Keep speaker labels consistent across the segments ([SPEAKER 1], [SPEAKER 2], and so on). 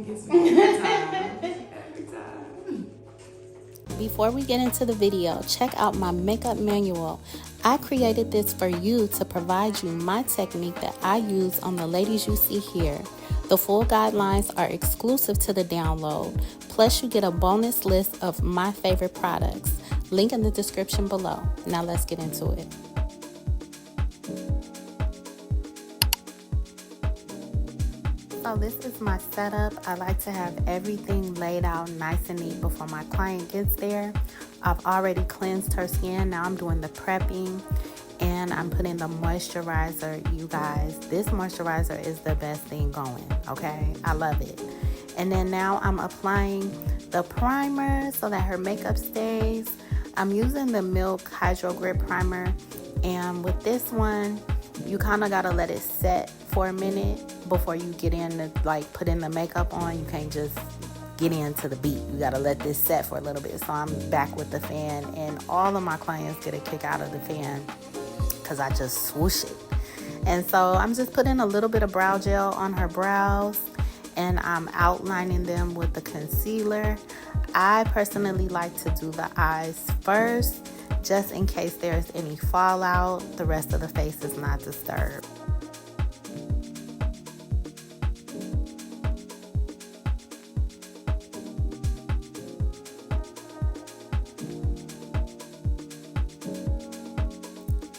[SPEAKER 1] gets me every time. Every time.
[SPEAKER 2] Before we get into the video, check out my makeup manual. I created this for you to provide you my technique that I use on the ladies you see here. The full guidelines are exclusive to the download, plus you get a bonus list of my favorite products. Link in the description below. Now let's get into it. So this is my setup. I like to have everything laid out nice and neat before my client gets there. I've already cleansed her skin. Now I'm doing the prepping and I'm putting the moisturizer. You guys, this moisturizer is the best thing going, okay? I love it. And then now I'm applying the primer so that her makeup stays. I'm using the Milk Hydro Grip Primer, and with this one, you kind of gotta let it set for a minute before you get in to like put in the makeup on. You can't just get into the beat. You gotta let this set for a little bit. So I'm back with the fan, and all of my clients get a kick out of the fan because I just swoosh it. And so I'm just putting a little bit of brow gel on her brows, and I'm outlining them with the concealer. I personally like to do the eyes first, just in case there's any fallout. The rest of the face is not disturbed.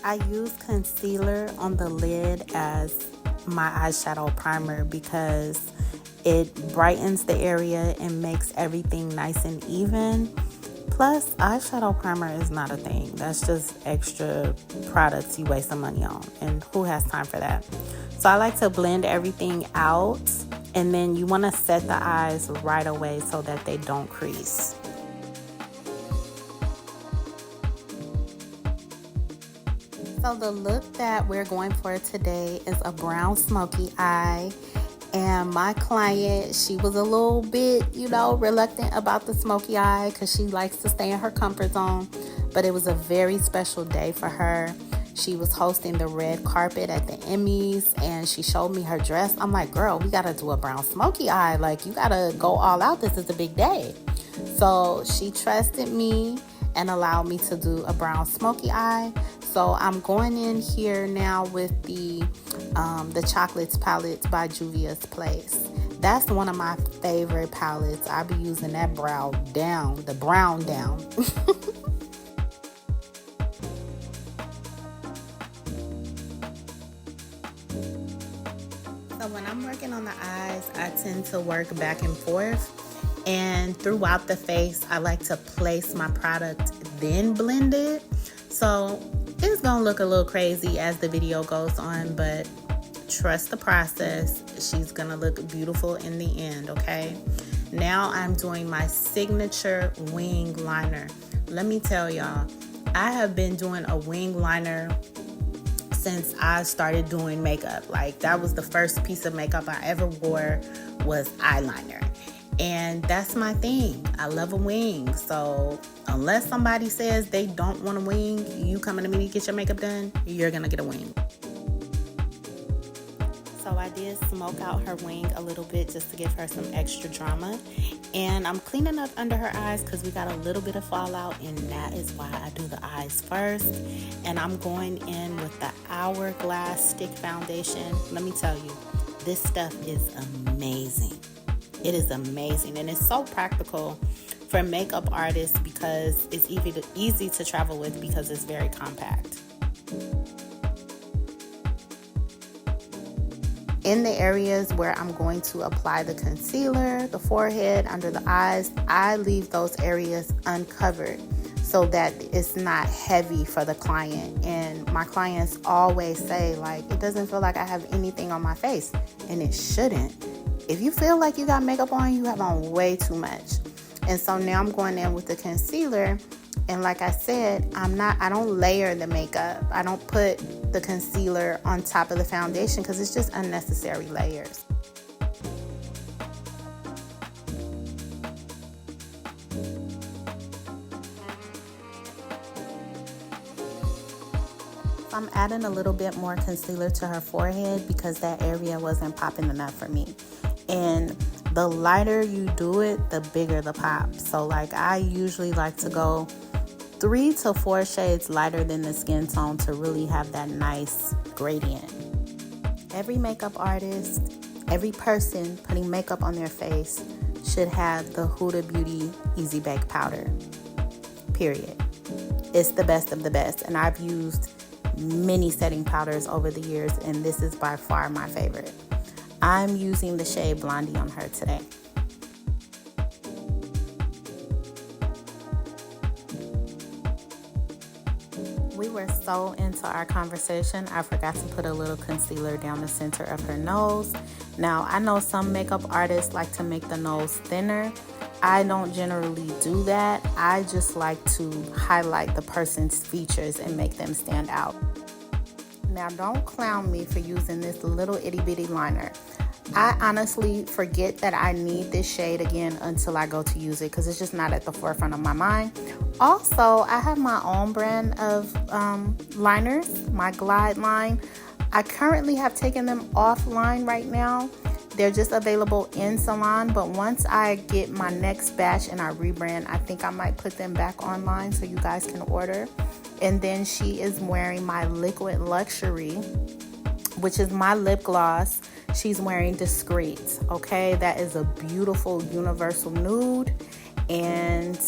[SPEAKER 2] I use concealer on the lid as my eyeshadow primer because it brightens the area and makes everything nice and even. Plus, eyeshadow primer is not a thing. That's just extra products you waste some money on, and who has time for that? So I like to blend everything out, and then you want to set the eyes right away so that they don't crease. So the look that we're going for today is a brown smoky eye. And my client, she was a little bit, reluctant about the smoky eye because she likes to stay in her comfort zone. But it was a very special day for her. She was hosting the red carpet at the Emmys, and she showed me her dress. I'm like, girl, we got to do a brown smoky eye. Like, you got to go all out. This is a big day. So she trusted me and allowed me to do a brown smoky eye. So I'm going in here now with the Chocolates palette by Juvia's Place. That's one of my favorite palettes. I be using that brown down. So when I'm working on the eyes, I tend to work back and forth. And throughout the face, I like to place my product, then blend it. So it's gonna look a little crazy as the video goes on, but trust the process. She's gonna look beautiful in the end, okay? Now I'm doing my signature wing liner. Let me tell y'all, I have been doing a wing liner since I started doing makeup. Like, that was the first piece of makeup I ever wore, was eyeliner. And that's my thing. I love a wing. So unless somebody says they don't want a wing, you coming to me to get your makeup done, you're gonna get a wing. So I did smoke out her wing a little bit just to give her some extra drama. And I'm cleaning up under her eyes because we got a little bit of fallout, and that is why I do the eyes first. And I'm going in with the Hourglass Stick Foundation. Let me tell you, this stuff is amazing. It is amazing, and it's so practical for makeup artists because it's easy to travel with because it's very compact. In the areas where I'm going to apply the concealer, the forehead, under the eyes, I leave those areas uncovered so that it's not heavy for the client. And my clients always say, like, it doesn't feel like I have anything on my face, and it shouldn't. If you feel like you got makeup on, you have on way too much. And so now I'm going in with the concealer, and like I said, I don't layer the makeup. I don't put the concealer on top of the foundation because it's just unnecessary layers. So I'm adding a little bit more concealer to her forehead because that area wasn't popping enough for me. And The lighter you do it, the bigger the pop. So like I usually like to go 3 to 4 shades lighter than the skin tone to really have that nice gradient. Every makeup artist, every person putting makeup on their face should have the Huda Beauty Easy Bake Powder, period. It's the best of the best, and I've used many setting powders over the years, and this is by far my favorite. I'm using the shade Blondie on her today. We were so into our conversation, I forgot to put a little concealer down the center of her nose. Now, I know some makeup artists like to make the nose thinner. I don't generally do that. I just like to highlight the person's features and make them stand out. Now, don't clown me for using this little itty bitty liner. I honestly forget that I need this shade again until I go to use it because it's just not at the forefront of my mind. Also, I have my own brand of liners, my Glide line. I currently have taken them offline right now. They're just available in salon, but once I get my next batch and I rebrand, I think I might put them back online so you guys can order. And then she is wearing my Liquid Luxury, which is my lip gloss. She's wearing Discreet, okay? That is a beautiful universal nude. And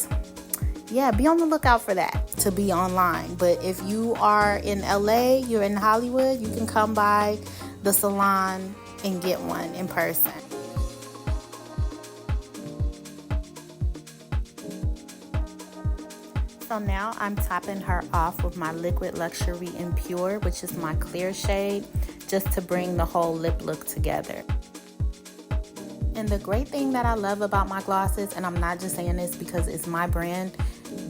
[SPEAKER 2] yeah, be on the lookout for that to be online. But if you are in LA, you're in Hollywood, you can come by the salon and get one in person. So now I'm topping her off with my Liquid Luxury in Pure, which is my clear shade, just to bring the whole lip look together. And the great thing that I love about my glosses, and I'm not just saying this because it's my brand,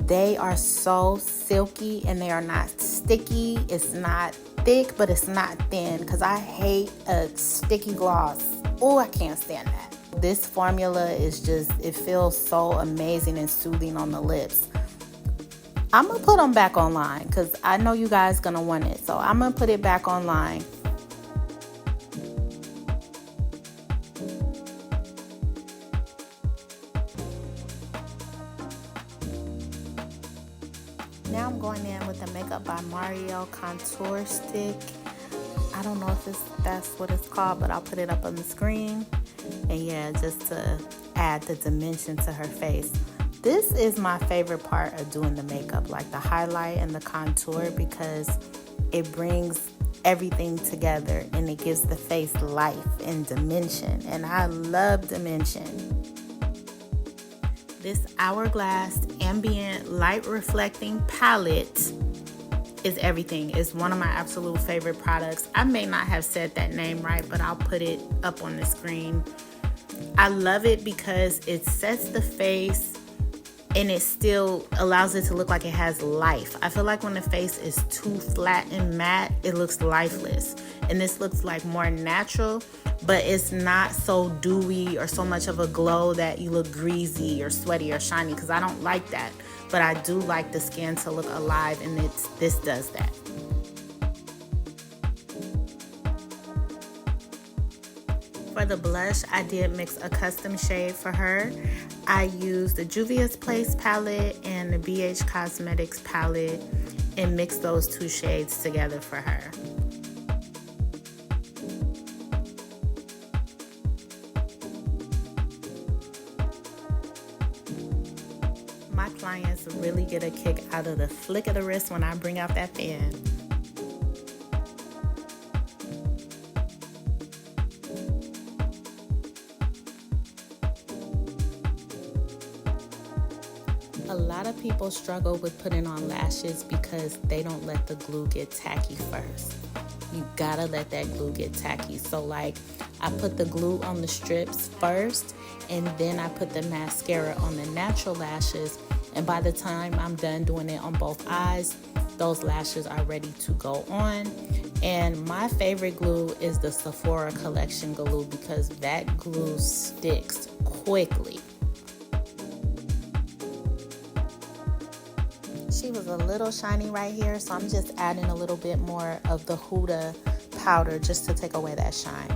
[SPEAKER 2] they are so silky and they are not sticky. It's not thick, but it's not thin, because I hate a sticky gloss. Oh, I can't stand that. This formula is just, it feels so amazing and soothing on the lips. I'm gonna put them back online because I know you guys gonna want it. So I'm gonna put it back online. Now I'm going in with the Makeup by Mario Contour Stick. I don't know if that's what it's called, but I'll put it up on the screen. And yeah, just to add the dimension to her face. This is my favorite part of doing the makeup, like the highlight and the contour, because it brings everything together and it gives the face life and dimension. And I love dimension. This Hourglass Ambient Light Reflecting Palette is everything. It's one of my absolute favorite products. I may not have said that name right, but I'll put it up on the screen. I love it because it sets the face and it still allows it to look like it has life. I feel like when the face is too flat and matte, it looks lifeless. And this looks like more natural, but it's not so dewy or so much of a glow that you look greasy or sweaty or shiny, because I don't like that. But I do like the skin to look alive, and this does that. For the blush, I did mix a custom shade for her. I used the Juvia's Place palette and the BH Cosmetics palette and mixed those two shades together for her. My clients really get a kick out of the flick of the wrist when I bring out that fan. A lot of people struggle with putting on lashes because they don't let the glue get tacky first. You gotta let that glue get tacky. So like, I put the glue on the strips first, and then I put the mascara on the natural lashes. And by the time I'm done doing it on both eyes, those lashes are ready to go on. And my favorite glue is the Sephora Collection glue, because that glue sticks quickly. She was a little shiny right here, so I'm just adding a little bit more of the Huda powder just to take away that shine.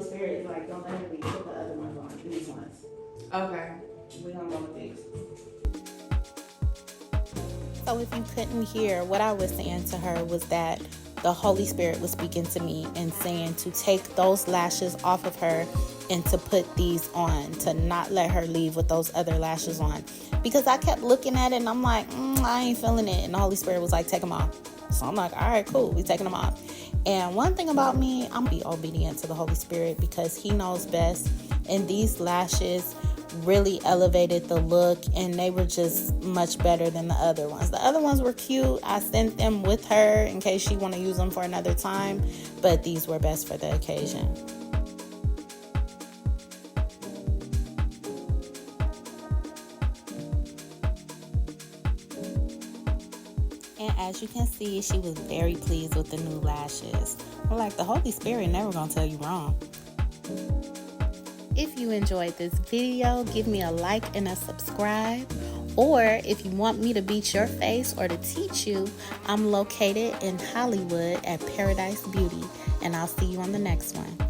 [SPEAKER 3] Spirit is like, don't let her leave. Put the other ones on. These ones.
[SPEAKER 1] Okay.
[SPEAKER 3] We're gonna go with these.
[SPEAKER 2] So if you couldn't hear, what I was saying to her was that the Holy Spirit was speaking to me and saying to take those lashes off of her and to put these on, to not let her leave with those other lashes on. Because I kept looking at it and I'm like, I ain't feeling it. And the Holy Spirit was like, take them off. So I'm like, all right, cool, we taking them off. And one thing about me, I'm gonna be obedient to the Holy Spirit because he knows best. And these lashes really elevated the look, and they were just much better than the other ones. The other ones were cute. I sent them with her in case she want to use them for another time, but these were best for the occasion. And as you can see, she was very pleased with the new lashes. I'm like, the Holy Spirit never gonna tell you wrong. If you enjoyed this video, give me a like and a subscribe. Or if you want me to beat your face or to teach you, I'm located in Hollywood at Paradise Beauty. And I'll see you on the next one.